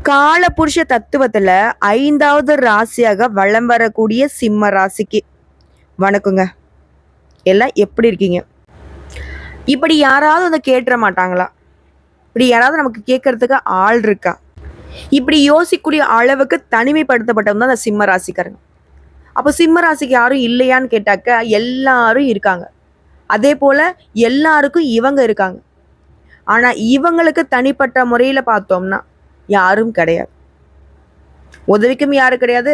காலபுருஷ தத்துவத்துல 5வது ராசியாக வலம் வரக்கூடிய சிம்ம ராசிக்கு வணக்கங்க. எல்லாம் எப்படி இருக்கீங்க? இப்படி யாராவது வந்து கேட்டுற மாட்டாங்களா? இப்படி யாராவது நமக்கு கேட்கறதுக்கு ஆள் இருக்கா? இப்படி யோசிக்கக்கூடிய அளவுக்கு தனிமைப்படுத்தப்பட்டவங்க தான் அந்த சிம்ம ராசிக்காரங்க. அப்போ சிம்ம ராசிக்கு யாரும் இல்லையான்னு கேட்டாக்க எல்லாரும் இருக்காங்க. அதே போல எல்லாருக்கும் இவங்க இருக்காங்க. ஆனா இவங்களுக்கு தனிப்பட்ட முறையில பார்த்தோம்னா யாரும் கிடையாது. உதவிக்கும் யாரும் கிடையாது.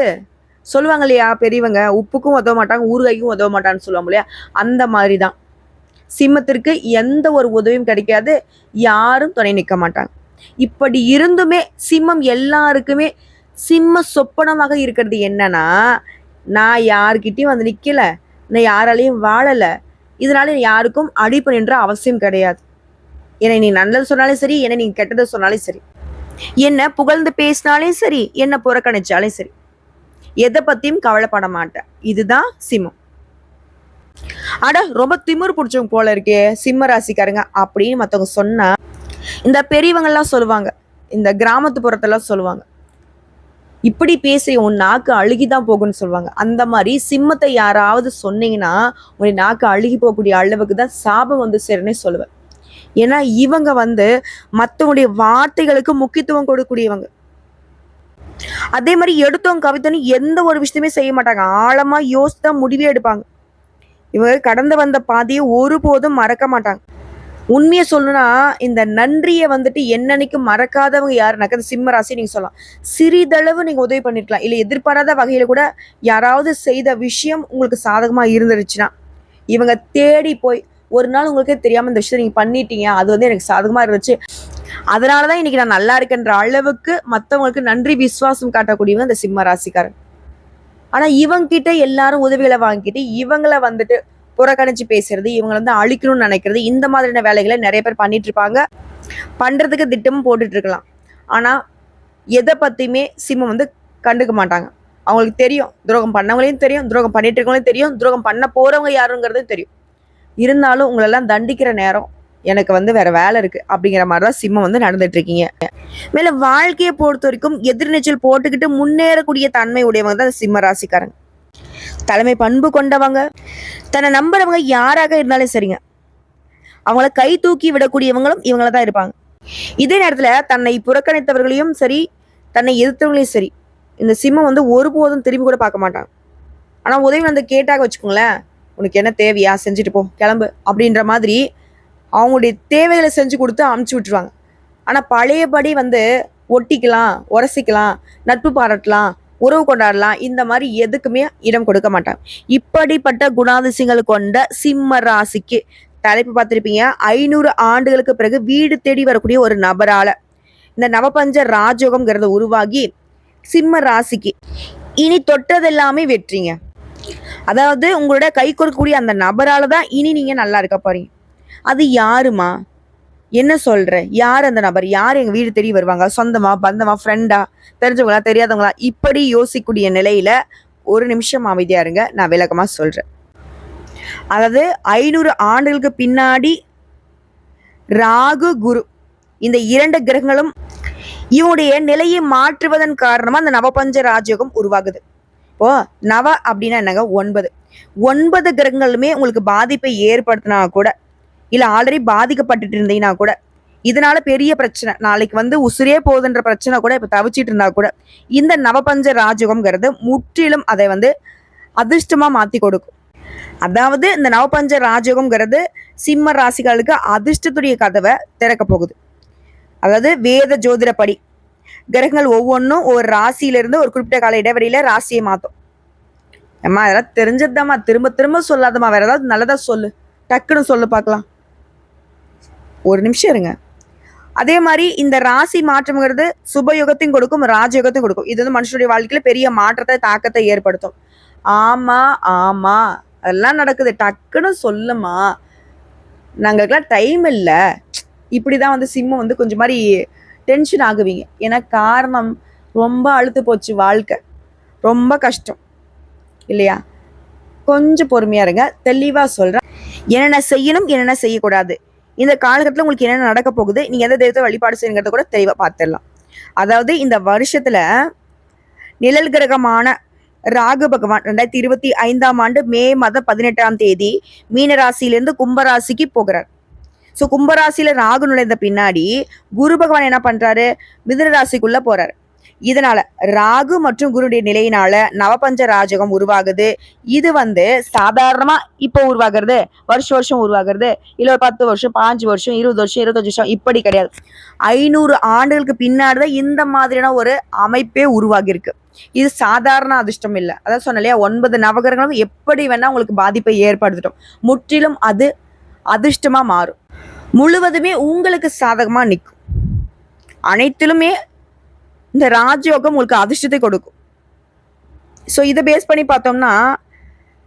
சொல்லுவாங்க இல்லையா பெரியவங்க, உப்புக்கும் உதவ மாட்டாங்க, ஊறுகாய்க்கும் உதவ மாட்டான்னு சொல்லுவாங்க இல்லையா, அந்த மாதிரி தான் சிம்மத்திற்கு எந்த ஒரு உதவியும் கிடைக்காது, யாரும் துணை நிற்க மாட்டாங்க. இப்படி இருந்துமே சிம்மம் எல்லாருக்குமே சிம்ம சொப்பனமாக இருக்கிறது என்னன்னா, நான் யாருக்கிட்டையும் வந்து நிற்கல, நான் யாராலையும் வாழலை, இதனால யாருக்கும் அடிப்பணின்ற அவசியம் கிடையாது. என்னை நீ நல்லது சொன்னாலும் சரி, என்னை நீ கெட்டதை சொன்னாலும் சரி, என்ன புகழ்ந்து பேசினாலும் சரி, என்ன புறக்கணிச்சாலும் சரி, எதை பத்தியும் கவலைப்பட மாட்டேன். இதுதான் சிம்மம். அட ரொம்ப திமிர் பிடிச்சவங்க போல இருக்கே சிம்ம ராசிக்காரங்க அப்படின்னு மற்றவங்க சொன்னா, இந்த பெரியவங்கெல்லாம் சொல்லுவாங்க, இந்த கிராமத்து புறத்தெல்லாம் சொல்லுவாங்க, இப்படி பேசி உன் நாக்கு அழுகிதான் போகும்னு சொல்லுவாங்க. அந்த மாதிரி சிம்மத்தை யாராவது சொன்னீங்கன்னா உன் நாக்கு அழுகி போகக்கூடிய அளவுக்கு தான் சாபம் வந்து சேருன்னே சொல்லுவேன். ஏன்னா இவங்க வந்து மற்றவங்களுடைய வார்த்தைகளுக்கு முக்கியத்துவம் கொடுக்கக்கூடியவங்க. அதே மாதிரி எடுத்தவங்க கவித்தோன்னு எந்த ஒரு விஷயத்தையுமே செய்ய மாட்டாங்க. ஆழமா யோசித்தான் முடிவே எடுப்பாங்க. இவங்க கடந்து வந்த பாதையை ஒருபோதும் மறக்க மாட்டாங்க. உண்மையை சொல்லணும்னா இந்த நன்றியை வந்துட்டு என்னன்னைக்கும் மறக்காதவங்க யாருனாக்க சிம்ம ராசி நீங்க சொல்லலாம். சிறிதளவு நீங்க உதவி பண்ணிருக்கலாம், இல்லை எதிர்பாராத வகையில கூட யாராவது செய்த விஷயம் உங்களுக்கு சாதகமா இருந்துருச்சுன்னா இவங்க தேடி போய் ஒரு நாள் உங்களுக்கே தெரியாம இந்த விஷயத்தை நீங்க பண்ணிட்டீங்க, அது வந்து எனக்கு சாதகமா இருந்துச்சு, அதனாலதான் இன்னைக்கு நான் நல்லா இருக்கேன்ற அளவுக்கு மற்றவங்களுக்கு நன்றி விசுவாசம் காட்டக்கூடியவங்க இந்த சிம்ம ராசிக்காரன். ஆனா இவங்க கிட்ட எல்லாரும் உதவிகளை வாங்கிட்டு இவங்களை வந்துட்டு புறக்கணிச்சு பேசுறது, இவங்களை வந்து அழிக்கணும்னு நினைக்கிறது, இந்த மாதிரியான வேலைகளை நிறைய பேர் பண்ணிட்டு இருப்பாங்க. பண்றதுக்கு திட்டமும் போட்டுட்டு இருக்கலாம். ஆனா எதை பத்தியுமே சிம்மம் வந்து கண்டுக்க மாட்டாங்க. அவங்களுக்கு தெரியும், துரோகம் பண்ணவங்களையும் தெரியும், துரோகம் பண்ணிட்டு இருக்கவங்களையும் தெரியும், துரோகம் பண்ண போறவங்க யாருங்கிறதும் தெரியும். இருந்தாலும் உங்களெல்லாம் தண்டிக்கிற நேரம் எனக்கு வந்து வேற வேலை இருக்கு அப்படிங்கிற மாதிரிதான் சிம்மம் வந்து நடந்துட்டு இருக்கீங்க. மேல வாழ்க்கையை பொறுத்த வரைக்கும் எதிர்நீச்சல் போட்டுக்கிட்டு முன்னேறக்கூடிய தன்மை உடையவங்க தான் சிம்ம ராசிக்காரங்க. தலைமை பண்பு கொண்டவங்க, தன்னை நம்புறவங்க யாராக இருந்தாலும் சரிங்க, அவங்கள கை தூக்கி விடக்கூடியவங்களும் இவங்கள தான் இருப்பாங்க. இதே நேரத்துல தன்னை புறக்கணித்தவர்களையும் சரி, தன்னை எதிர்த்தவங்களையும் சரி, இந்த சிம்மம் வந்து ஒருபோதும் திரும்பி கூட பார்க்க மாட்டாங்க. ஆனா உதவி வந்து கேட்டாக வச்சுக்கோங்களேன், உனக்கு என்ன தேவையா செஞ்சுட்டு போ கிளம்பு அப்படின்ற மாதிரி அவங்களுடைய தேவைகளை செஞ்சு கொடுத்து அமுச்சு விட்டுருவாங்க. ஆனா பழையபடி வந்து ஒட்டிக்கலாம், உரசிக்கலாம், நட்பு பாராட்டலாம், உறவு கொண்டாடலாம், இந்த மாதிரி எதுக்குமே இடம் கொடுக்க மாட்டாங்க. இப்படிப்பட்ட குணாதிசயங்கள் கொண்ட சிம்ம ராசிக்கு தலைப்பு பார்த்திருப்பீங்க, 500 ஆண்டுகளுக்கு பிறகு வீடு தேடி வரக்கூடிய ஒரு நபரால இந்த நவபஞ்ச ராஜயோகம்ங்கிறத உருவாகி சிம்ம ராசிக்கு இனி தொட்டதெல்லாமே வெற்றிங்க. அதாவது உங்களோட கை கொடுக்கக்கூடிய அந்த நபரால தான் இனி நீங்க நல்லா இருக்க போறீங்க. அது யாருமா, என்ன சொல்ற, யார் அந்த நபர், யார் எங்க வீடு தேடி வருவாங்க, சொந்தமா பந்தமா ஃப்ரெண்டா தெரிஞ்சவங்களா தெரியாதவங்களா, இப்படி யோசிக்கக்கூடிய நிலையில ஒரு நிமிஷம் அமைதியா இருங்க, நான் விளக்கமா சொல்றேன். அதாவது 500 ஆண்டுகளுக்கு பின்னாடி ராகு குரு இந்த 2 கிரகங்களும் இவனுடைய நிலையை மாற்றுவதன் காரணமா அந்த நவபஞ்ச ராஜயோகம் உருவாகுது. இப்போ நவ அப்படின்னா என்னங்க, 9 கிரகங்களுமே உங்களுக்கு பாதிப்பை ஏற்படுத்தினா கூட, இல்ல ஆல்ரெடி பாதிக்கப்பட்டுட்டு இருந்தீங்கன்னா கூட, இதனால பெரிய பிரச்சனை, நாளைக்கு வந்து உசுரே போகுதுன்ற பிரச்சனை கூட இப்ப தவிச்சிட்டு இருந்தா கூட, இந்த நவபஞ்ச ராஜயோகம்ங்கிறது முற்றிலும் அதை வந்து அதிர்ஷ்டமா மாத்தி கொடுக்கும். அதாவது இந்த நவபஞ்ச ராஜயோகம்ங்கிறது சிம்ம ராசிகளுக்கு அதிர்ஷ்டத்துடைய கதவை திறக்க போகுது. அதாவது வேத ஜோதிடப்படி கிரகங்கள் ஒவ்வொன்றும் ஒரு ராசியிலிருந்து ஒரு குறிப்பிட்ட கால இடைவெளியில ராசியை மாத்தும். அம்மா அதெல்லாம் தெரிஞ்சதுதாம்மா, திரும்ப திரும்ப சொல்லாதம்மா, வேற ஏதாவது நல்லதா சொல்லு, டக்குன்னு சொல்லு பார்க்கலாம். ஒரு நிமிஷம் இருங்க. அதே மாதிரி இந்த ராசி மாற்றம்ங்கிறது சுபயோகத்தையும் கொடுக்கும், ராஜயோகத்தையும் கொடுக்கும். இது வந்து மனுஷனுடைய வாழ்க்கையில பெரிய மாற்றத்தை தாக்கத்தை ஏற்படுத்தும். ஆமா ஆமா அதெல்லாம் நடக்குது, டக்குன்னு சொல்லுமா, நாங்களுக்கெல்லாம் டைம் இல்லை, இப்படிதான் வந்து சிம்மம் வந்து கொஞ்சம் மாதிரி டென்ஷன் ஆகுவீங்க. ஏன்னா காரணம் ரொம்ப அழுத்து போச்சு, வாழ்க்கை ரொம்ப கஷ்டம் இல்லையா. கொஞ்சம் பொறுமையா இருங்க, தெளிவா சொல்றேன். என்னென்ன செய்யணும், என்னென்ன செய்யக்கூடாது, இந்த காலகட்டத்தில் உங்களுக்கு என்னென்ன நடக்க போகுது, நீங்க எந்த தெய்வத்தை வழிபாடு செய்யுங்கிறத கூட தெளிவா பார்த்துடலாம். அதாவது இந்த வருஷத்துல நிழல் கிரகமான ராகு பகவான் 2025ஆம் ஆண்டு மே மாதம் 18ஆம் தேதி மீனராசியிலிருந்து கும்பராசிக்கு போகிறார். ஸோ கும்பராசியில ராகு நுழைந்த பின்னாடி குரு பகவான் என்ன பண்றாரு, மிதுன ராசிக்குள்ள போறாரு. இதனால ராகு மற்றும் குருடைய நிலையினால நவபஞ்ச ராஜகம் உருவாகுது. இது சாதாரணமா இப்போ உருவாகிறது, வருஷம் உருவாகிறது, இல்ல ஒரு 10 வருஷம், 5 வருஷம், 20 வருஷம், 25 வருஷம் இப்படி கிடையாது. 500 ஆண்டுகளுக்கு பின்னாடிதான் இந்த மாதிரியான ஒரு அமைப்பே உருவாகி இருக்கு. இது சாதாரண அதிர்ஷ்டம் இல்லை. அதான் சொன்ன இல்லையா, 9 நவகிரகங்களும் எப்படி வேணா உங்களுக்கு பாதிப்பை ஏற்படுத்திட்டோம். முற்றிலும் அது அதிர்ஷ்டமா மாறும். முழுவதுமே உங்களுக்கு சாதகமா நிற்கும். அனைத்திலுமே இந்த ராஜயோகம் உங்களுக்கு அதிர்ஷ்டத்தை கொடுக்கும். ஸோ இதை பேஸ் பண்ணி பார்த்தோம்னா,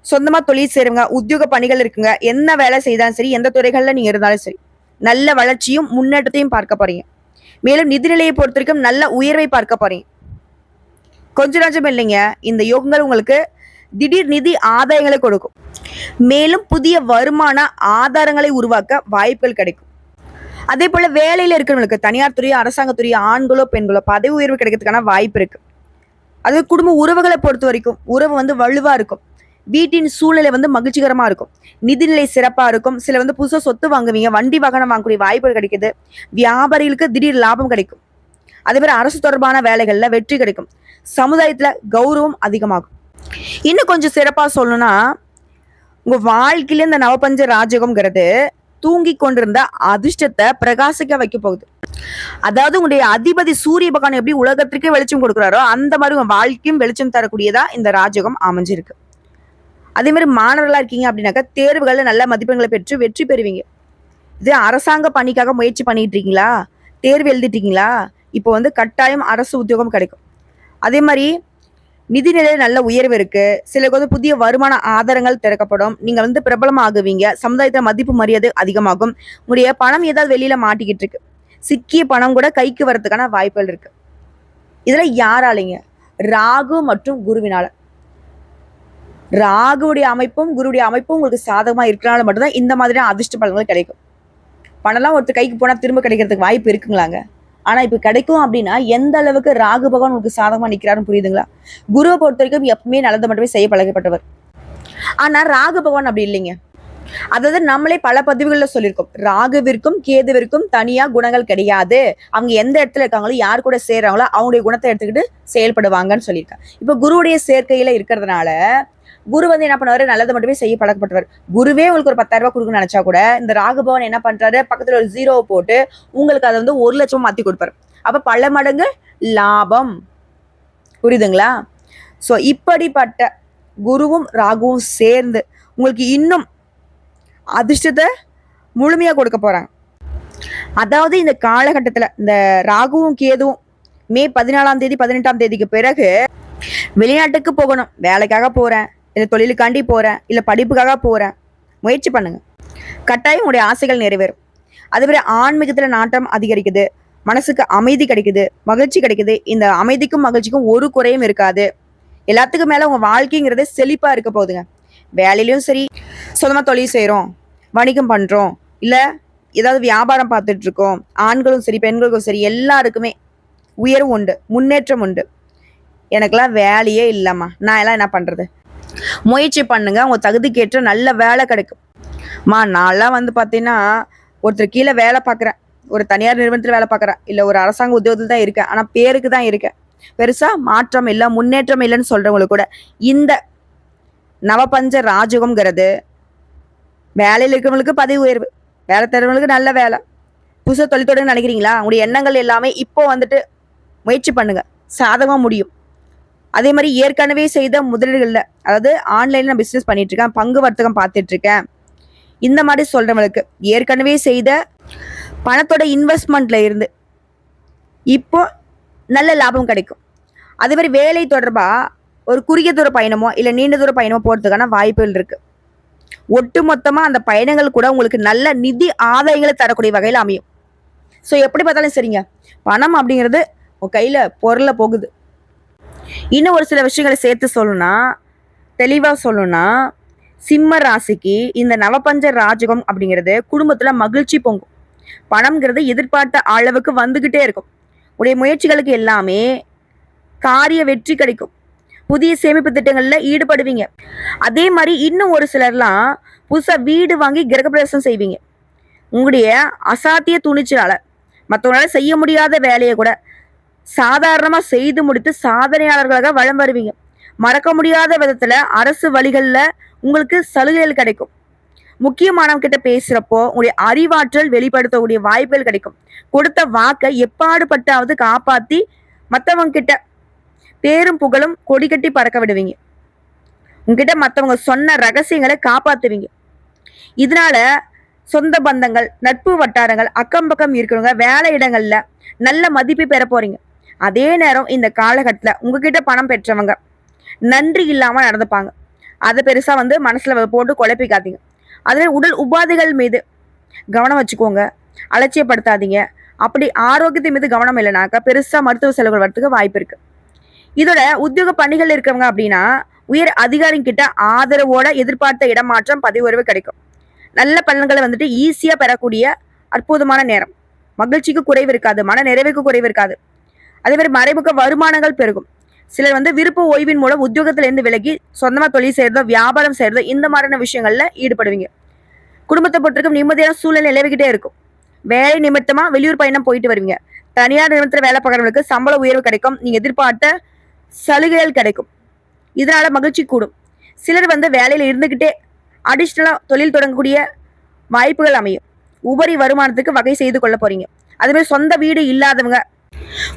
சொந்தமாக தொழில் செய்கிறவங்க, உத்தியோக பணிகள் இருக்குங்க, என்ன வேலை செய்தாலும் சரி, எந்த துறைகளில் நீங்கள் இருந்தாலும் சரி, நல்ல வளர்ச்சியும் முன்னேற்றத்தையும் பார்க்க போறீங்க. மேலும் நிதிநிலையை பொறுத்த வரைக்கும் நல்ல உயர்வை பார்க்க போறீங்க. கொஞ்சம் நஞ்சம் இல்லைங்க, இந்த யோகங்கள் உங்களுக்கு திடீர் நிதி ஆதாயங்களை கொடுக்கும். மேலும் புதிய வருமான ஆதாரங்களை உருவாக்க வாய்ப்புகள் கிடைக்கும். அதே போல வேலையில இருக்கிறவங்களுக்கு தனியார் துறையோ அரசாங்கத்துறையோ ஆண்களோ பெண்களோ பதவி உயர்வு கிடைக்கிறதுக்கான வாய்ப்பு இருக்கு. அது குடும்ப உறவுகளை பொறுத்த வரைக்கும் உறவு வலுவா இருக்கும். வீட்டின் சூழ்நிலை மகிழ்ச்சிகரமா இருக்கும். நிதிநிலை சிறப்பா இருக்கும். சில புதுசா சொத்து வாங்குவீங்க, வண்டி வாகனம் வாங்கக்கூடிய வாய்ப்புகள் கிடைக்குது. வியாபாரிகளுக்கு திடீர் லாபம் கிடைக்கும். அதே மாதிரி அரசு தொடர்பான வேலைகள்ல வெற்றி கிடைக்கும். சமுதாயத்துல கௌரவம் அதிகமாகும். இன்னும் கொஞ்சம் சிறப்பா சொல்லணும்னா, உங்க வாழ்க்கையில இந்த நவபஞ்ச ராஜகம்ங்கிறது தூங்கி கொண்டிருந்த அதிர்ஷ்டத்தை பிரகாசிக்க வைக்க போகுது. அதாவது உங்களுடைய அதிபதி சூரிய பகவான் எப்படி உலகத்திற்கே வெளிச்சம் கொடுக்குறாரோ அந்த மாதிரி உங்க வாழ்க்கையும் வெளிச்சம் தரக்கூடியதா இந்த ராஜகம் அமைஞ்சிருக்கு. அதே மாதிரி மாணவர்களா இருக்கீங்க அப்படின்னாக்கா தேர்வுகள்ல நல்ல மதிப்பெண்களை பெற்று வெற்றி பெறுவீங்க. இது அரசாங்க பணிக்காக முயற்சி பண்ணிட்டு இருக்கீங்களா, தேர்வு எழுதிட்டீங்களா, இப்போ கட்டாயம் அரசு உத்தியோகம் கிடைக்கும். அதே மாதிரி நிதிநிலையில நல்ல உயர்வு இருக்கு. சிலருக்கு புதிய வருமான ஆதாரங்கள் திறக்கப்படும். நீங்க பிரபலம் ஆகுவீங்க. சமுதாயத்துல மதிப்பு மரியாதை அதிகமாகும். உங்களுடைய பணம் ஏதாவது வெளியில மாட்டிக்கிட்டு இருக்கு, சிக்கிய பணம் கூட கைக்கு வரதுக்கான வாய்ப்புகள் இருக்கு. இதுல யாராலைங்க, ராகு மற்றும் குருவினால. ராகுடைய அமைப்பும் குருடைய அமைப்பும் உங்களுக்கு சாதகமா இருக்கிறனால மட்டும்தான் இந்த மாதிரியான அதிர்ஷ்ட பலன்கள் கிடைக்கும். பணம்லாம் ஒருத்தர் கைக்கு போனா திரும்ப கிடைக்கிறதுக்கு வாய்ப்பு இருக்குங்களாங்க. ஆனா இப்ப கிடைக்கும் அப்படின்னா எந்த அளவுக்கு ராகு பகவான் உங்களுக்கு சாதகமா நிக்கிறாருன்னு புரியுதுங்களா. குருவை பொறுத்த வரைக்கும் எப்பவுமே நல்லது மட்டுமே செய்ய பழகப்பட்டவர். ஆனா ராகு பகவான் அப்படி இல்லைங்க. அதாவது நம்மளே பல பதிவுகள்ல சொல்லியிருக்கோம், ராகுவிற்கும் கேதுவிற்கும் தனியா குணங்கள் கிடையாது. அவங்க எந்த இடத்துல இருக்காங்களோ, யார் கூட சேர்றாங்களோ அவங்களுடைய குணத்தை எடுத்துக்கிட்டு செயல்படுவாங்கன்னு சொல்லியிருக்காங்க. இப்ப குருவுடைய சேர்க்கையில இருக்கிறதுனால குரு என்ன பண்ணுவாரு, நல்லது மட்டுமே செய்ய பழக்கப்பட்டவர். குருவே உங்களுக்கு ஒரு 10,000 ரூபாய் கொடுக்கணும்னு நினைச்சா கூட இந்த ராகுபவன் என்ன பண்றாரு, பக்கத்துல ஒரு 0 போட்டு உங்களுக்கு அதை 1,00,000 மாத்தி கொடுப்பாரு. அப்ப பல மடங்கு லாபம். புரியுதுங்களா? ஸோ இப்படிப்பட்ட குருவும் ராகுவும் சேர்ந்து உங்களுக்கு இன்னும் அதிர்ஷ்டத்தை முழுமையா கொடுக்க போறாங்க. அதாவது இந்த காலகட்டத்துல இந்த ராகுவும் கேதுவும் மே 14ஆம் தேதி 18ஆம் தேதிக்கு பிறகு வெளிநாட்டுக்கு போகணும், வேலைக்காக போறேன், இல்லை தொழிலுக்காண்டி போறேன், இல்லை படிப்புக்காக போறேன், முயற்சி பண்ணுங்க. கட்டாயம் உங்களுடைய ஆசைகள் நிறைவேறும். அதுவரை ஆன்மீகத்துல நாட்டம் அதிகரிக்குது, மனசுக்கு அமைதி கிடைக்குது, மகிழ்ச்சி கிடைக்குது. இந்த அமைதிக்கும் மகிழ்ச்சிக்கும் ஒரு குறையும் இருக்காது. எல்லாத்துக்கும் மேல உங்க வாழ்க்கைங்கிறது செழிப்பா இருக்க போகுதுங்க. வேலையிலயும் சரி, சொந்தமா தொழில் செய்யறோம், வணிகம் பண்றோம், இல்ல ஏதாவது வியாபாரம் பார்த்துட்டு இருக்கோம், ஆண்களும் சரி பெண்களுக்கும் சரி எல்லாருக்குமே உயர்வு உண்டு, முன்னேற்றம் உண்டு. எனக்கெல்லாம் வேலையே இல்லைம்மா, நான் எல்லாம் என்ன பண்றது, முயற்சி பண்ணுங்க, உங்க தகுதிக்கேற்ற நல்ல வேலை கிடைக்கும். நான்லாம் பார்த்தீங்கன்னா ஒருத்தர் கீழே வேலை பார்க்குறேன், ஒரு தனியார் நிறுவனத்தில் வேலை பார்க்குறேன், இல்லை ஒரு அரசாங்க உத்தியோகத்தில் தான் இருக்கேன், ஆனால் பேருக்கு தான் இருக்கேன், பெருசா மாற்றம் இல்லை முன்னேற்றம் இல்லைன்னு சொல்றவங்களுக்கு கூட இந்த நவபஞ்ச ராஜகம்ங்கிறது வேலையில் இருக்கிறவங்களுக்கு பதவி உயர்வு, வேலை தரவங்களுக்கு நல்ல வேலை, புதுசாக தொழில் தொடங்க நினைக்கிறீங்களா, உங்களுடைய எண்ணங்கள் எல்லாமே இப்போ முயற்சி பண்ணுங்க, சாதகமாக முடியும். அதே மாதிரி ஏற்கனவே செய்த முதலீடுகளில், அதாவது ஆன்லைன்ல நான் பிஸ்னஸ் பண்ணிட்டு இருக்கேன், பங்கு வர்த்தகம் பார்த்துட்டு இருக்கேன், இந்த மாதிரி சொல்றவங்களுக்கு ஏற்கனவே செய்த பணத்தோட இன்வெஸ்ட்மெண்ட்ல இருந்து இப்போ நல்ல லாபம் கிடைக்கும். அதே மாதிரி வேலை தொடர்பா ஒரு குறுகிய தூர பயணமோ இல்லை நீண்ட தூர பயணமோ போறதுக்கான வாய்ப்புகள் இருக்கு. ஒட்டு மொத்தமா அந்த பயணங்கள் கூட உங்களுக்கு நல்ல நிதி ஆதாயங்களை தரக்கூடிய வகையில் அமையும். ஸோ எப்படி பார்த்தாலும் சரிங்க, பணம் அப்படிங்கிறது உங்க கையில பொருளை போகுது. இன்னும் ஒரு சில விஷயங்களை சேர்த்து சொல்லணும்னா, தெளிவா சொல்லணும்னா, சிம்ம ராசிக்கு இந்த நவபஞ்ச ராஜகம் அப்படிங்கிறது குடும்பத்துல மகிழ்ச்சி பொங்கும். பணம்ங்கிறது எதிர்பார்த்த அளவுக்கு வந்துகிட்டே இருக்கும். உடைய முயற்சிகளுக்கு எல்லாமே காரிய வெற்றி கிடைக்கும். புதிய சேமிப்பு திட்டங்களில் ஈடுபடுவீங்க. அதே மாதிரி இன்னும் ஒரு சிலர்லாம் புதுசாக வீடு வாங்கி கிரகப்பிரவேசம் செய்வீங்க. உங்களுடைய அசாத்திய துணிச்சலால் மற்றவங்களால செய்ய முடியாத வேலையை கூட சாதாரணமாக செய்து முடித்து சாதனையாளர்களாக வளம் வருவீங்க. மறக்க முடியாத விதத்தில் அரசு வழிகளில் உங்களுக்கு சலுகைகள் கிடைக்கும். முக்கியமானவங்கிட்ட பேசுகிறப்போ உங்களுடைய அறிவாற்றல் வெளிப்படுத்தக்கூடிய வாய்ப்புகள் கிடைக்கும். கொடுத்த வாக்கை எப்பாடுபட்டாவது காப்பாற்றி மற்றவங்க கிட்ட பேரும் புகழும் கொடி கட்டி பறக்க விடுவீங்க. உங்ககிட்ட மற்றவங்க சொன்ன ரகசியங்களை காப்பாற்றுவீங்க. இதனால சொந்த பந்தங்கள், நட்பு வட்டாரங்கள், அக்கம் பக்கம் இருக்கிறவங்க, வேலை இடங்கள்ல நல்ல மதிப்பை பெற போறீங்க. அதே நேரம் இந்த காலகட்டத்தில் உங்ககிட்ட பணம் பெற்றவங்க நன்றி இல்லாம நடந்துப்பாங்க. அதை பெருசா மனசுல போட்டு குழப்பிக்காதீங்க. அதுவே உடல் உபாதைகள் மீது கவனம் வச்சுக்கோங்க, அலட்சியப்படுத்தாதீங்க. அப்படி ஆரோக்கியத்தின் மீது கவனம் இல்லைனாக்கா பெருசா மருத்துவ செலவுகள் வரத்துக்கு வாய்ப்பு இருக்கு. இதோட உத்தியோக பணிகள் இருக்கிறவங்க அப்படின்னா உயர் அதிகாரிகிட்ட ஆதரவோட எதிர்பார்த்த இடமாற்றம், பதவி உயர்வு கிடைக்கும். நல்ல பலன்களை ஈஸியா பெறக்கூடிய அற்புதமான நேரம். மகிழ்ச்சிக்கு குறைவு இருக்காது, மன நிறைவுக்கு குறைவு இருக்காது. அதே மாதிரி மறைமுக வருமானங்கள் பெருகும். சிலர் விருப்ப ஓய்வின் மூலம் உத்தியோகத்திலிருந்து விலகி சொந்தமா தொழில் செய்யறதோ வியாபாரம் செய்யறதோ இந்த மாதிரியான விஷயங்கள்ல ஈடுபடுவீங்க. குடும்பத்தை பொறுத்திருக்கும் நிம்மதியான சூழ்நிலை நிலவிக்கிட்டே இருக்கும். வேலை நிமித்தமா வெளியூர் பயணம் போயிட்டு வருவீங்க. தனியார் நிறுவனத்தில் வேலை பார்க்கறவங்களுக்கு சம்பள உயர்வு கிடைக்கும். நீங்க எதிர்பார்த்த சலுகைகள் கிடைக்கும். இதனால மகிழ்ச்சி கூடும். சிலர் வேலையில இருந்துகிட்டே அடிஷ்னலா தொழில் தொடங்கக்கூடிய வாய்ப்புகள் அமையும். உபரி வருமானத்துக்கு வகை செய்து கொள்ள போறீங்க. அதுவே சொந்த வீடு இல்லாதவங்க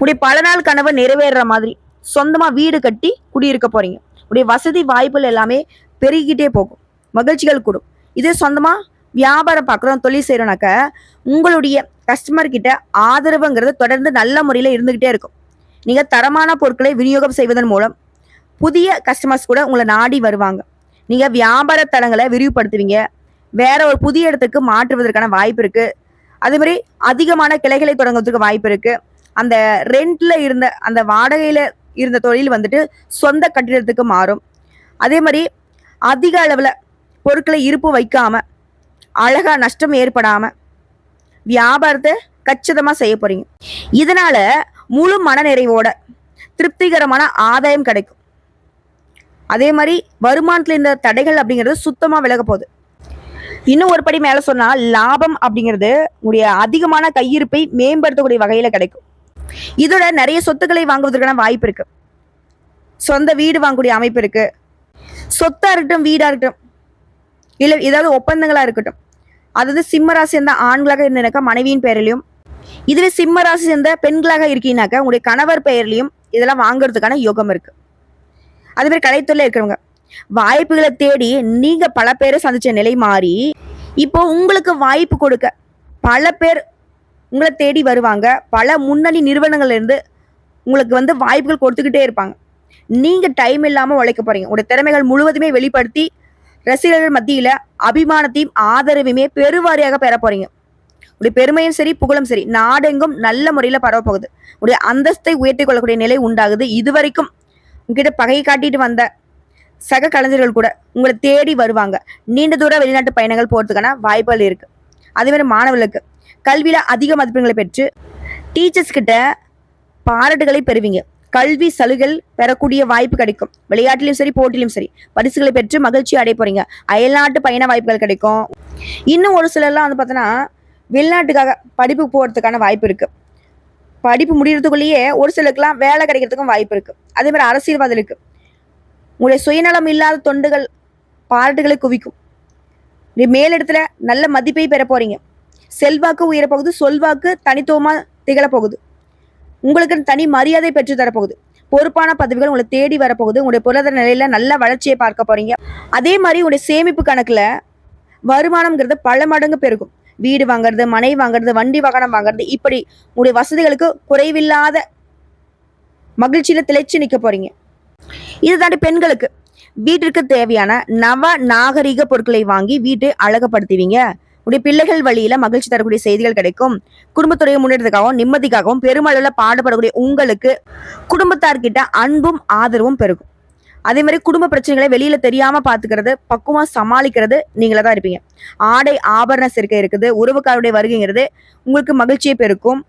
உடைய பல நாள் கனவு நிறைவேற மாதிரி சொந்தமா வீடு கட்டி குடியிருக்க போறீங்க. உடைய வசதி வாய்ப்புகள் எல்லாமே பெருகிக்கிட்டே போகும். மகிழ்ச்சிகள் கூடும். இதே சொந்தமா வியாபாரம் பார்க்குறோம், தொழில் செய்யறோம்னாக்க உங்களுடைய கஸ்டமர் கிட்ட ஆதரவுங்கிறது தொடர்ந்து நல்ல முறையில் இருந்துகிட்டே இருக்கும். நீங்க தரமான பொருட்களை விநியோகம் செய்வதன் மூலம் புதிய கஸ்டமர்ஸ் கூட உங்களை நாடி வருவாங்க. நீங்க வியாபார தளங்களை விரிவுபடுத்துவீங்க. வேற ஒரு புதிய இடத்துக்கு மாற்றுவதற்கான வாய்ப்பு இருக்கு. அதே மாதிரி அதிகமான கிளைகளை தொடங்குறதுக்கு வாய்ப்பு இருக்கு. அந்த ரெண்ட்ல இருந்த அந்த வாடகையில இருந்த தொழில் சொந்த கட்டிடத்துக்கு மாறும். அதே மாதிரி அதிக அளவுல பொருட்களை இருப்பு வைக்காம அழகா நஷ்டம் ஏற்படாம வியாபாரத்தை கச்சிதமா செய்ய போறீங்க. இதனால முழு மனநிறைவோட திருப்திகரமான ஆதாயம் கிடைக்கும். அதே மாதிரி வருமானத்துல இந்த தடைகள் அப்படிங்கிறது சுத்தமா விலக போகுது. இன்னும் ஒரு படி மேல சொன்னா லாபம் அப்படிங்கிறது உங்களுடைய அதிகமான கையிருப்பை மேம்படுத்தக்கூடிய வகையில கிடைக்கும். இதோட நிறைய சொத்துக்களை வாங்குவதற்கான வாய்ப்பு இருக்கு. சொந்த வீடு வாங்கக்கூடிய அமைப்பு இருக்கு. சொத்தா இருக்கட்டும், வீடா இருக்கட்டும், இல்ல ஏதாவது ஒப்பந்தங்களா இருக்கட்டும், அதாவது சிம்ம ராசி சேர்ந்த ஆண்களாக இருந்தனாக்கா மனைவியின் பெயரிலையும், இதுவே சிம்ம ராசி சேர்ந்த பெண்களாக இருக்கீங்கன்னாக்கா உங்களுடைய கணவர் பெயர்லையும் இதெல்லாம் வாங்குறதுக்கான யோகம் இருக்கு. அதே மாதிரி கலைத்துறையில இருக்கிறவங்க வாய்ப்புகளை தேடி நீங்க பல பேரை சந்திச்ச நிலை மாறி இப்போ உங்களுக்கு வாய்ப்பு கொடுக்க பல பேர் உங்களை தேடி வருவாங்க. பல முன்னணி நிறுவனங்கள்ல இருந்து உங்களுக்கு வாய்ப்புகள் கொடுத்துக்கிட்டே இருப்பாங்க. நீங்க டைம் இல்லாம உழைக்க போறீங்க. உங்களுடைய திறமைகள் முழுவதுமே வெளிப்படுத்தி ரசிகர்கள் மத்தியில அபிமானத்தையும் ஆதரவையுமே பெருவாரியாக பெற போறீங்க. உடைய பெருமையும் சரி, புகழும் சரி, நாடெங்கும் நல்ல முறையில பரவ போகுது. உடைய அந்தஸ்தை உயர்த்தி கொள்ளக்கூடிய நிலை உண்டாகுது. இதுவரைக்கும் உங்ககிட்ட பகை காட்டிட்டு வந்த சக கலைஞர்கள் கூட உங்களை தேடி வருவாங்க. நீண்ட தூர வெளிநாட்டு பயணங்கள் போறதுக்கான வாய்ப்புகள் இருக்கு. அதே மாதிரி மாணவர்களுக்கு கல்வியில அதிக மதிப்பெண்களை பெற்று டீச்சர்ஸ் கிட்ட பாராட்டுகளை பெறுவீங்க. கல்வி சலுகைகள் பெறக்கூடிய வாய்ப்பு கிடைக்கும். விளையாட்டிலும் சரி, போட்டிலும் சரி பரிசுகளை பெற்று மகிழ்ச்சி அடைய போறீங்க. அயல்நாட்டு பயண வாய்ப்புகள் கிடைக்கும். இன்னும் ஒரு சிலர்லாம் பார்த்தோன்னா வெளிநாட்டுக்காக படிப்பு போறதுக்கான வாய்ப்பு இருக்கு. படிப்பு முடிகிறதுக்குள்ளேயே ஒரு சிலருக்குலாம் வேலை கிடைக்கிறதுக்கும் வாய்ப்பு இருக்கு. அதே மாதிரி அரசியல்வாதிகளுக்கு உங்களுடைய சுயநலம் இல்லாத தொண்டுகள் பாராட்டுகளை குவிக்கும். மேலிடத்துல நல்ல மதிப்பை பெற போறீங்க. செல்வாக்கு உயரப்போகுது. சொல்வாக்கு தனித்துவமா திகழ போகுது. உங்களுக்கு தனி மரியாதை பெற்று தரப்போகுது. பொறுப்பான பதவிகள் உங்களை தேடி வரப்போகுது. உங்களுடைய பொருளாதார நிலையில நல்ல வளர்ச்சியை பார்க்க போறீங்க. அதே மாதிரி உங்களுடைய சேமிப்பு கணக்குல வருமானம்ங்கிறது பல மடங்கு பெருகும். வீடு வாங்குறது, மனை வாங்குறது, வண்டி வாகனம் வாங்குறது, இப்படி உங்களுடைய வசதிகளுக்கு குறைவில்லாத மகிழ்ச்சியில திளைச்சு நிக்க போறீங்க. இது தாண்டி பெண்களுக்கு வீட்டிற்கு தேவையான நவ நாகரிக பொருட்களை வாங்கி வீட்டை அழகுபடுத்துவீங்க. உடைய பிள்ளைகள் வழியில மகிழ்ச்சி தரக்கூடிய செய்திகள் கிடைக்கும். குடும்பத்துடைய முன்னேற்றத்துக்காகவும் நிம்மதிக்காகவும் பெருமளவுல பாடுபடக்கூடிய உங்களுக்கு குடும்பத்தார்கிட்ட அன்பும் ஆதரவும் பெருகும். அதே மாதிரி குடும்ப பிரச்சனைகளை வெளியில தெரியாம பாத்துக்கிறது, பக்குவமா சமாளிக்கிறது நீங்களா தான் இருப்பீங்க. ஆடை ஆபரண சேர்க்கை இருக்குது. உறவுக்காருடைய வருகைங்கிறது உங்களுக்கு மகிழ்ச்சியை பெருக்கும்.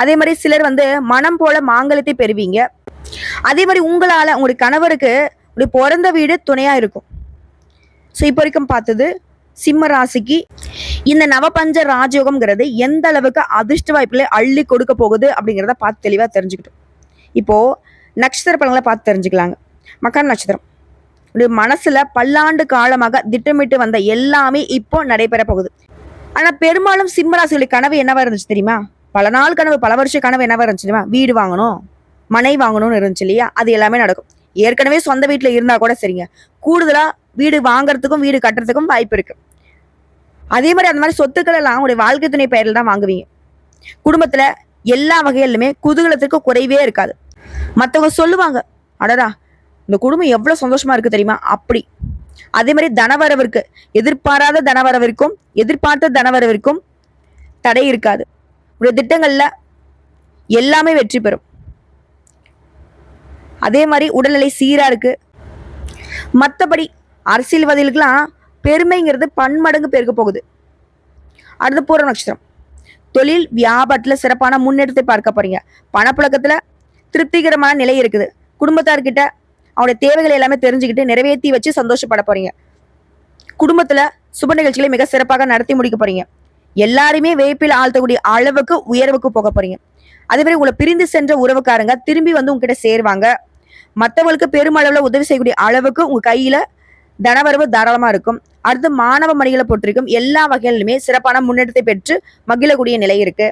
அதே மாதிரி சிலர் வந்து மனம் போல மாங்கல்யத்தை பெறுவீங்க. அதே மாதிரி உங்களால உங்களுடைய கணவருக்கு உங்களுடைய பிறந்த வீடு துணையா இருக்கும். ஸோ இப்போ வரைக்கும் பார்த்தது சிம்ம ராசிக்கு இந்த நவபஞ்ச ராஜயோகம்ங்கிறது எந்த அளவுக்கு அதிர்ஷ்ட வாய்ப்புகளை அள்ளி கொடுக்க போகுது அப்படிங்கிறத பார்த்து தெளிவாக தெரிஞ்சுக்கிட்டோம். இப்போ நட்சத்திர பலன்களை பார்த்து தெரிஞ்சுக்கலாங்க. மகர நட்சத்திரம் மனசுல பல்லாண்டு காலமாக திட்டமிட்டு வந்த எல்லாமே இப்போ நடைபெற போகுது. ஆனா பெரும்பாலும் சிம்மராசிகளுடைய கனவு என்னவா இருந்துச்சு தெரியுமா? பல நாள் கனவு, பல வருஷ கனவு என்னவா இருந்துச்சு தெரியுமா? வீடு வாங்கணும், மனை வாங்கணும்னு இருந்துச்சு இல்லையா? அது எல்லாமே நடக்கும். ஏற்கனவே சொந்த வீட்டுல இருந்தா கூட சரிங்க, கூடுதலா வீடு வாங்குறதுக்கும் வீடு கட்டுறதுக்கும் வாய்ப்பு இருக்கு. அதே மாதிரி அந்த மாதிரி சொத்துக்கள் எல்லாம் உங்களுடைய வாழ்க்கை துணை பெயரில் தான் வாங்குவீங்க. குடும்பத்துல எல்லா வகையிலுமே குதூகலத்துக்கு குறைவே இருக்காது. மற்றவங்க சொல்லுவாங்க, அடடா இந்த குடும்பம் எவ்வளவு சந்தோஷமா இருக்கு தெரியுமா, அப்படி. அதே மாதிரி தனவரவிற்கு, எதிர்பாராத தனவரவிற்கும் எதிர்பார்த்த தனவரவிற்கும் தடை இருக்காது. உடைய திட்டங்கள்ல எல்லாமே வெற்றி பெறும். அதே மாதிரி உடல்நிலை சீரா இருக்கு. மற்றபடி அரசியல்வாதிகளுக்கெல்லாம் பெருமைங்கிறது பன்மடங்கு பெருக போகுது. அடுத்த பூர நட்சத்திரம் தொழில் வியாபாரத்துல சிறப்பான முன்னேற்றத்தை பார்க்க போறீங்க. பணப்புழக்கத்துல திருப்திகரமான நிலை இருக்குது. குடும்பத்தார்கிட்ட அவருடைய தேவைகளை எல்லாமே தெரிஞ்சுக்கிட்டு நிறைவேற்றி வச்சு சந்தோஷப்பட போறீங்க. குடும்பத்துல சுப நிகழ்ச்சிகளை மிக சிறப்பாக நடத்தி முடிக்க போறீங்க. எல்லாருமே வேப்பில் ஆழ்த்தக்கூடிய அளவுக்கு உயர்வுக்கு போக போறீங்க. அதே மாதிரி உங்களை பிரிந்து சென்ற உறவுக்காரங்க திரும்பி வந்து உங்ககிட்ட சேருவாங்க. மற்றவங்களுக்கு பெருமளவுல உதவி செய்யக்கூடிய அளவுக்கு உங்க கையில தனவரவு தாராளமா இருக்கும். அடுத்து மாணவ மணிகளை பொறுத்திருக்கும் எல்லா வகைகளிலுமே சிறப்பான முன்னேற்றத்தை பெற்று மகிழக்கூடிய நிலை இருக்கு.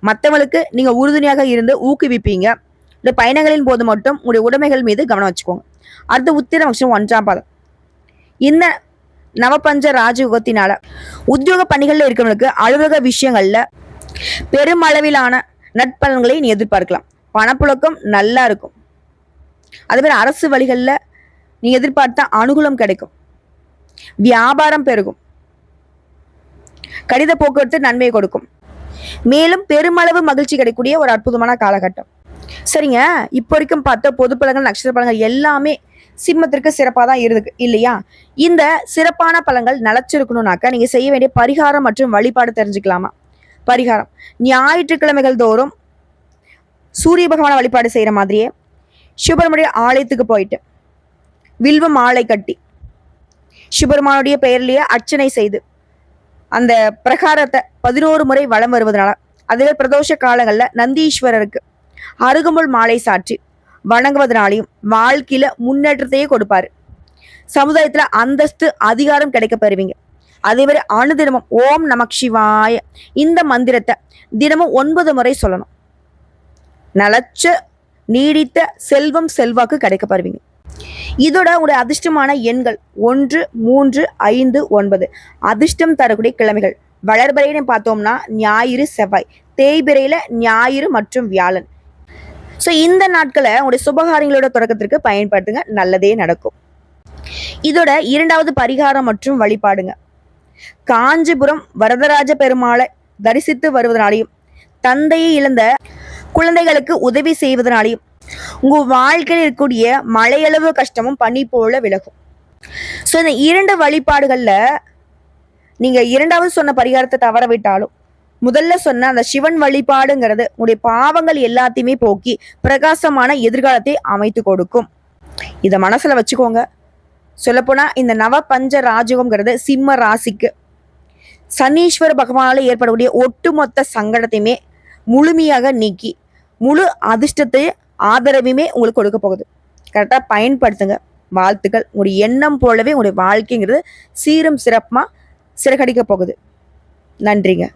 மற்றவங்களுக்கு நீங்க உறுதுணையாக இருந்து ஊக்குவிப்பீங்க. இந்த பயணங்களின் போது மட்டும் உங்களுடைய உடைமைகள் மீது கவனம் வச்சுக்கோங்க. அடுத்து உத்திர நட்சத்திரம் 1ஆம் பாதம். இந்த நவபஞ்ச ராஜயோகத்தினால உத்தியோக பணிகள்ல இருக்கிறவங்களுக்கு அலுவலக விஷயங்கள்ல பெருமளவிலான நட்பலன்களை நீ எதிர்பார்க்கலாம். பணப்புழக்கம் நல்லா இருக்கும். அதே மாதிரி அரசு வழிகள்ல நீ எதிர்பார்த்த அனுகூலம் கிடைக்கும். வியாபாரம் பெருகும். கடித போக்குவரத்து நன்மையை கொடுக்கும். மேலும் பெருமளவு மகிழ்ச்சி கிடைக்கக்கூடிய ஒரு அற்புதமான காலகட்டம். சரிங்க, இப்போ வரைக்கும் பார்த்த பொது பலன்கள், நட்சத்திர பலன்கள் எல்லாமே சிம்மத்திற்கு சிறப்பாக தான் இருக்கு இல்லையா? இந்த சிறப்பான பலன்கள் நிலச்சிருக்கணும்னாக்க நீங்க செய்ய வேண்டிய பரிகாரம் மற்றும் வழிபாடு தெரிஞ்சுக்கலாமா? பரிகாரம், ஞாயிற்றுக்கிழமைகள் தோறும் சூரிய பகவான வழிபாடு செய்யற மாதிரியே சிவபெருமானுடைய ஆலயத்துக்கு போயிட்டு வில்வ மாலை கட்டி சிவபெருமானுடைய பெயர்லயே அர்ச்சனை செய்து அந்த பிரகாரத்தை 11 முறை வலம் வருவதனால, அதுவே பிரதோஷ காலங்கள்ல நந்தீஸ்வரருக்கு அருகம்புல் மாலை சாற்றி வணங்குவதனாலையும் வாழ்க்கையில முன்னேற்றத்தையே கொடுப்பாரு. சமுதாயத்துல அந்தஸ்து அதிகாரம் கிடைக்க பெறுவீங்க. அதே மாதிரி அனுதினமும் ஓம் நமக் சிவாய இந்த மந்திரத்தை தினமும் 9 முறை சொல்லணும். நலச்ச நீடித்த செல்வம் செல்வாக்கு கிடைக்க பெறுவீங்க. இதோட உங்களுடைய அதிர்ஷ்டமான எண்கள் 1, 3, 5, 9. அதிர்ஷ்டம் தரக்கூடிய கிழமைகள் வளர்பிறைன்னு பார்த்தோம்னா ஞாயிறு, செவ்வாய். தேய்பிறையில ஞாயிறு மற்றும் வியாழன். ஸோ இந்த நாட்களை உங்களுடைய சுபகாரியங்களோட தொடக்கத்திற்கு பயன்படுத்துங்க, நல்லதே நடக்கும். இதோட 2வது பரிகாரம் மற்றும் வழிபாடுங்க. காஞ்சிபுரம் வரதராஜ பெருமாளை தரிசித்து வருவதனாலையும் தந்தையை இழந்த குழந்தைகளுக்கு உதவி செய்வதனாலையும் உங்க வாழ்க்கையில் இருக்கக்கூடிய மழையளவு கஷ்டமும் பனி போல விலகும். ஸோ இந்த 2 வழிபாடுகள்ல நீங்க 2வது சொன்ன பரிகாரத்தை தவற விட்டாலும் முதல்ல சொன்ன அந்த சிவன் வழிபாடுங்கிறது உங்களுடைய பாவங்கள் எல்லாத்தையுமே போக்கி பிரகாசமான எதிர்காலத்தை அமைத்து கொடுக்கும். இதை மனசுல வச்சுக்கோங்க. சொல்லப்போனா இந்த நவ பஞ்ச ராஜயோகம்ங்கிறது சிம்ம ராசிக்கு சனீஸ்வர பகவானால ஏற்படக்கூடிய ஒட்டுமொத்த சங்கடத்தையுமே முழுமையாக நீக்கி முழு அதிர்ஷ்டத்தை ஆதரவுமே உங்களுக்கு கொடுக்க போகுது. கரெக்டாக பயன்படுத்துங்க. வாழ்த்துக்கள். உங்களுடைய எண்ணம் போலவே உங்களுடைய வாழ்க்கைங்கிறது சீரும் சிறப்புமா சிறகடிக்க போகுது. நன்றிங்க.